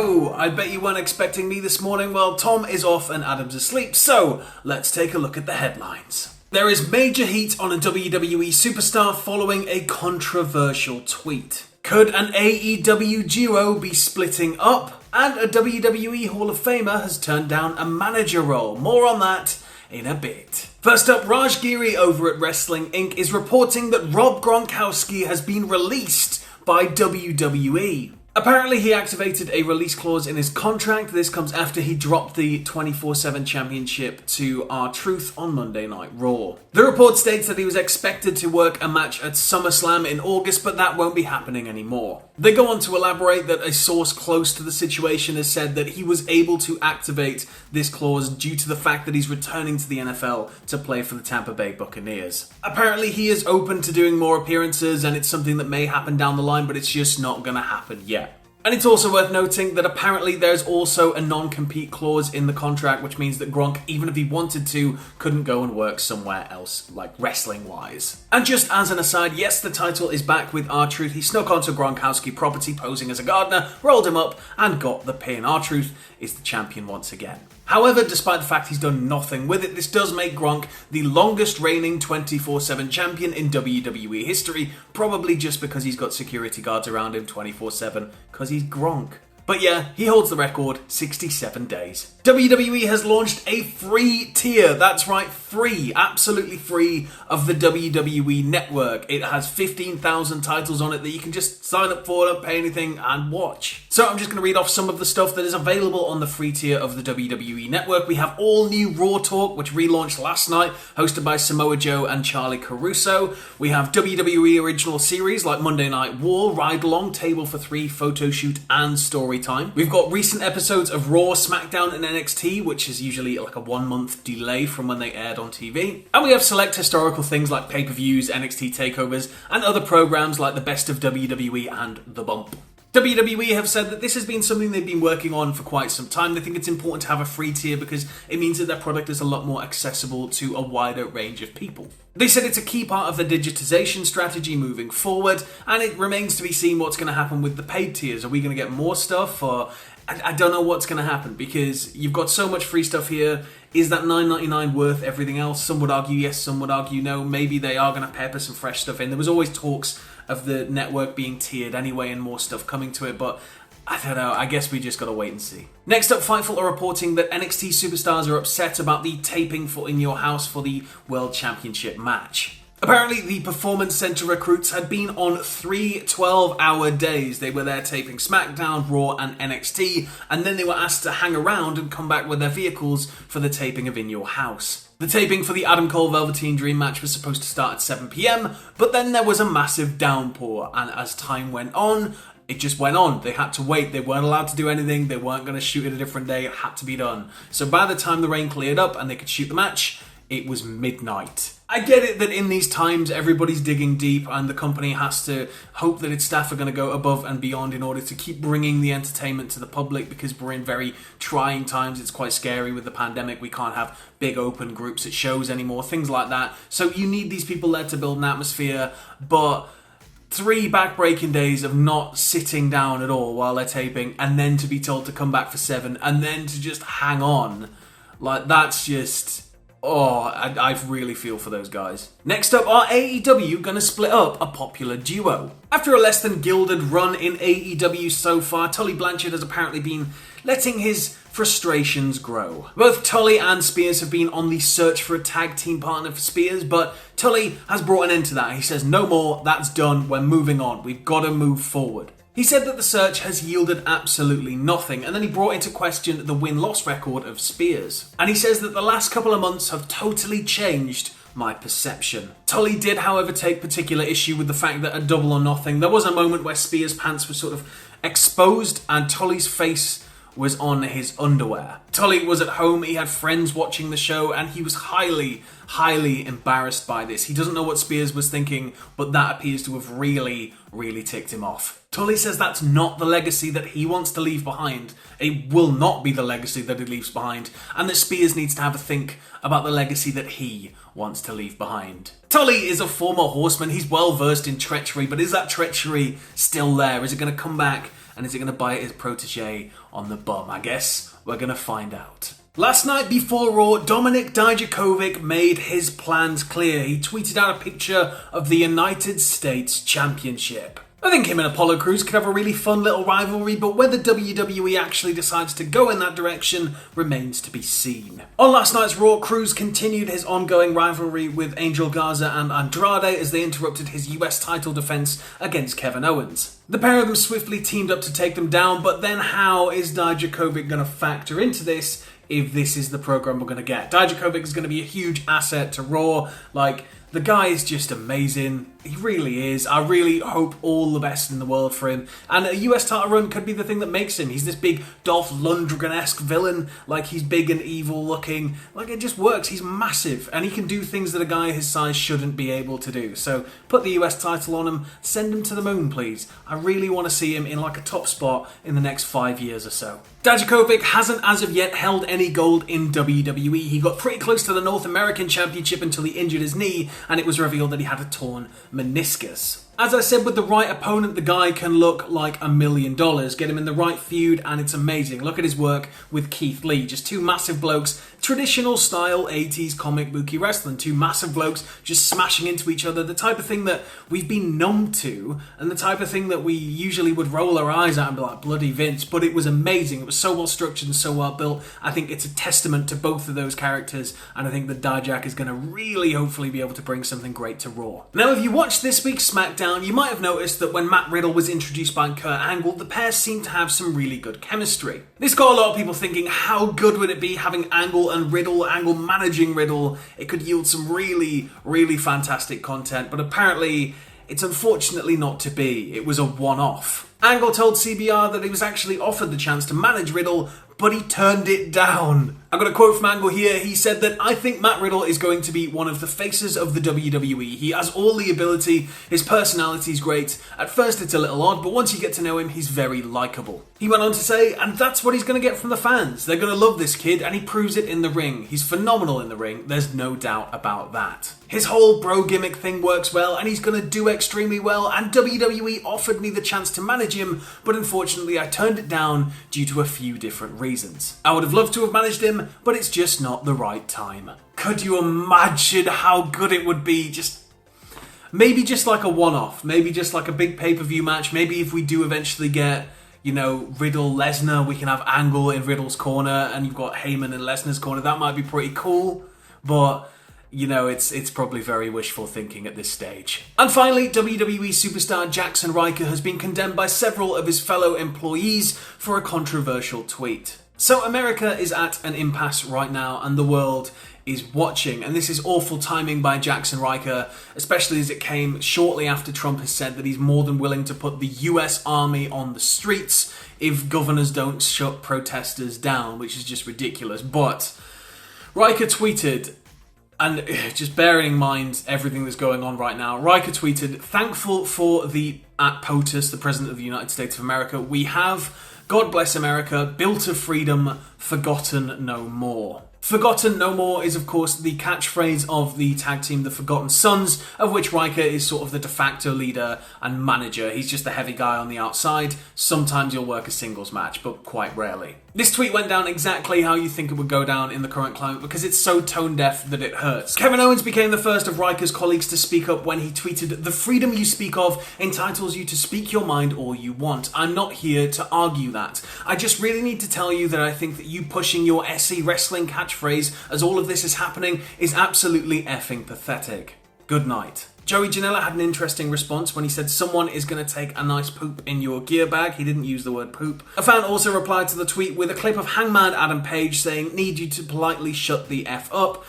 Yo! I bet you weren't expecting me this morning. Well, Tom is off and Adam's asleep, so let's take a look at the headlines. There is major heat on a WWE Superstar following a controversial tweet. Could an AEW duo be splitting up? And a WWE Hall of Famer has turned down a manager role. More on that in a bit. First up, Raj Giri over at Wrestling Inc. is reporting that Rob Gronkowski has been released by WWE. Apparently he activated a release clause in his contract. This comes after he dropped the 24/7 championship to R-Truth on Monday Night Raw. The report states that he was expected to work a match at SummerSlam in August, but that won't be happening anymore. They go on to elaborate that a source close to the situation has said that he was able to activate this clause due to the fact that he's returning to the NFL to play for the Tampa Bay Buccaneers. Apparently he is open to doing more appearances and it's something that may happen down the line, but it's just not going to happen yet. And it's also worth noting that apparently there's also a non-compete clause in the contract, which means that Gronk, even if he wanted to, couldn't go and work somewhere else, like wrestling-wise. And just as an aside, yes, the title is back with R-Truth. He snuck onto Gronkowski property posing as a gardener, rolled him up, and got the pin. R-Truth is the champion once again. However, despite the fact he's done nothing with it, this does make Gronk the longest reigning 24/7 champion in WWE history, probably just because he's got security guards around him 24/7, because he's Gronk. But yeah, he holds the record, 67 days. WWE has launched a free tier, that's right, free, absolutely free, of the WWE Network. It has 15,000 titles on it that you can just sign up for, don't pay anything, and watch. So I'm just going to read off some of the stuff that is available on the free tier of the WWE Network. We have all new Raw Talk, which relaunched last night, hosted by Samoa Joe and Charlie Caruso. We have WWE Original Series like Monday Night War, Ride Along, Table for Three, Photo Shoot, and Story Time. We've got recent episodes of Raw, SmackDown, and NXT, which is usually like a 1 month delay from when they aired on TV. And we have select historical things like pay-per-views, NXT takeovers, and other programs like the Best of WWE and The Bump. WWE have said that this has been something they've been working on for quite some time. They think it's important to have a free tier because it means that their product is a lot more accessible to a wider range of people. They said it's a key part of the digitization strategy moving forward, and it remains to be seen what's going to happen with the paid tiers. Are we going to get more stuff, or I don't know what's going to happen, because you've got so much free stuff here. Is that $9.99 worth everything else? Some would argue yes, some would argue no. Maybe they are going to pepper some fresh stuff in. There was always talks of the network being tiered anyway and more stuff coming to it, but I don't know, I guess we just gotta wait and see. Next up, Fightful are reporting that NXT superstars are upset about the taping for In Your House for the World Championship match. Apparently, the Performance Center recruits had been on 3 12-hour days. They were there taping SmackDown, Raw, and NXT, and then they were asked to hang around and come back with their vehicles for the taping of In Your House. The taping for the Adam Cole Velveteen Dream match was supposed to start at 7 p.m, but then there was a massive downpour, and as time went on, it just went on. They had to wait. They weren't allowed to do anything. They weren't going to shoot it a different day. It had to be done. So by the time the rain cleared up and they could shoot the match, it was midnight. I get it that in these times everybody's digging deep and the company has to hope that its staff are going to go above and beyond in order to keep bringing the entertainment to the public, because we're in very trying times. It's quite scary with the pandemic. We can't have big open groups at shows anymore, things like that. So you need these people there to build an atmosphere, but 3 back-breaking days of not sitting down at all while they're taping, and then to be told to come back for 7, and then to just hang on, like, that's just... I really feel for those guys. Next up, are AEW going to split up a popular duo? After a less than gilded run in AEW so far, Tully Blanchard has apparently been letting his frustrations grow. Both Tully and Spears have been on the search for a tag team partner for Spears, but Tully has brought an end to that. He says, no more, that's done, we're moving on, we've got to move forward. He said that the search has yielded absolutely nothing, and then he brought into question the win-loss record of Spears. And he says that the last couple of months have totally changed my perception. Tully did, however, take particular issue with the fact that at Double or Nothing, there was a moment where Spears' pants were sort of exposed and Tully's face was on his underwear. Tully was at home, he had friends watching the show, and he was highly embarrassed by this. He doesn't know what Spears was thinking, but that appears to have really ticked him off. Tully says that's not the legacy that he wants to leave behind. It will not be the legacy that he leaves behind, and that Spears needs to have a think about the legacy that he wants to leave behind. Tully is a former horseman. He's well versed in treachery, but is that treachery still there? Is it going to come back And is it going to bite his protege on the bum? I guess we're going to find out. Last night before Raw, Dominik Dijakovic made his plans clear. He tweeted out a picture of the United States Championship. I think him and Apollo Crews could have a really fun little rivalry, but whether WWE actually decides to go in that direction remains to be seen. On last night's Raw, Crews continued his ongoing rivalry with Angel Garza and Andrade as they interrupted his US title defense against Kevin Owens. The pair of them swiftly teamed up to take them down, but then how is Dijakovic going to factor into this if this is the program we're going to get? Dijakovic is going to be a huge asset to Raw. The guy is just amazing. He really is. I really hope all the best in the world for him. And a US title run could be the thing that makes him. He's this big Dolph Lundgren-esque villain. He's big and evil looking. It just works. He's massive. And he can do things that a guy his size shouldn't be able to do. So put the US title on him. Send him to the moon, please. I really want to see him in a top spot in the next 5 years or so. Dijakovic hasn't as of yet held any gold in WWE. He got pretty close to the North American Championship until he injured his knee, and it was revealed that he had a torn meniscus. As I said, with the right opponent, the guy can look like $1 million. Get him in the right feud and it's amazing. Look at his work with Keith Lee. Just two massive blokes, traditional style 80s comic booky wrestling. Two massive blokes just smashing into each other. The type of thing that we've been numb to and the type of thing that we usually would roll our eyes at and be like, bloody Vince. But it was amazing. It was so well structured and so well built. I think it's a testament to both of those characters, and I think that Dijak is going to really hopefully be able to bring something great to Raw. Now, if you watched this week's SmackDown, you might have noticed that when Matt Riddle was introduced by Kurt Angle, the pair seemed to have some really good chemistry. This got a lot of people thinking, how good would it be having Angle and Riddle, Angle managing Riddle? It could yield some really, really fantastic content, but apparently it's unfortunately not to be. It was a one-off. Angle told CBR that he was actually offered the chance to manage Riddle, but he turned it down. I've got a quote from Angle here. He said that, "I think Matt Riddle is going to be one of the faces of the WWE. He has all the ability, his personality's great. At first it's a little odd, but once you get to know him, he's very likeable." He went on to say, and that's what he's going to get from the fans. They're going to love this kid, and he proves it in the ring. He's phenomenal in the ring, there's no doubt about that. His whole bro gimmick thing works well, and he's going to do extremely well, and WWE offered me the chance to manage him, but unfortunately I turned it down due to a few different reasons. I would have loved to have managed him, but it's just not the right time. Could you imagine how good it would be? Maybe just like a one-off, maybe just like a big pay-per-view match. Maybe if we do eventually get, Riddle, Lesnar, we can have Angle in Riddle's corner, and you've got Heyman in Lesnar's corner. That might be pretty cool, but it's probably very wishful thinking at this stage. And finally, WWE Superstar Jaxson Ryker has been condemned by several of his fellow employees for a controversial tweet. So America is at an impasse right now, and the world is watching. And this is awful timing by Jaxson Ryker, especially as it came shortly after Trump has said that he's more than willing to put the US Army on the streets if governors don't shut protesters down, which is just ridiculous. But Ryker tweeted, and just bearing in mind everything that's going on right now, Ryker tweeted, "Thankful for at POTUS, the President of the United States of America, we have, God bless America, built of freedom, forgotten no more." Forgotten no more is, of course, the catchphrase of the tag team, the Forgotten Sons, of which Ryker is sort of the de facto leader and manager. He's just the heavy guy on the outside. Sometimes he'll work a singles match, but quite rarely. This tweet went down exactly how you think it would go down in the current climate because it's so tone deaf that it hurts. Kevin Owens became the first of Ryker's colleagues to speak up when he tweeted, "The freedom you speak of entitles you to speak your mind all you want. I'm not here to argue that. I just really need to tell you that I think that you pushing your SE wrestling catchphrase as all of this is happening is absolutely effing pathetic. Good night." Joey Janela had an interesting response when he said someone is going to take a nice poop in your gear bag. He didn't use the word poop. A fan also replied to the tweet with a clip of Hangman Adam Page saying, "Need you to politely shut the F up."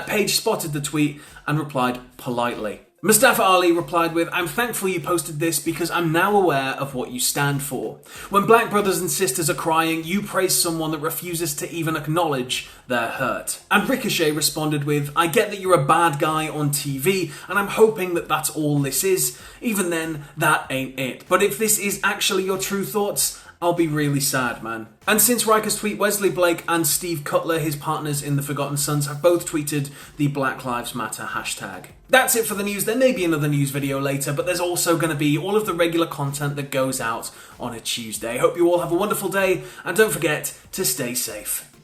Page spotted the tweet and replied politely. Mustafa Ali replied with, "I'm thankful you posted this because I'm now aware of what you stand for. When black brothers and sisters are crying, you praise someone that refuses to even acknowledge their hurt." And Ricochet responded with, "I get that you're a bad guy on TV, and I'm hoping that that's all this is. Even then, that ain't it. But if this is actually your true thoughts, I'll be really sad, man. And since Ryker's tweet, Wesley Blake and Steve Cutler, his partners in the Forgotten Sons, have both tweeted the Black Lives Matter hashtag. That's it for the news. There may be another news video later, but there's also going to be all of the regular content that goes out on a Tuesday. Hope you all have a wonderful day, and don't forget to stay safe.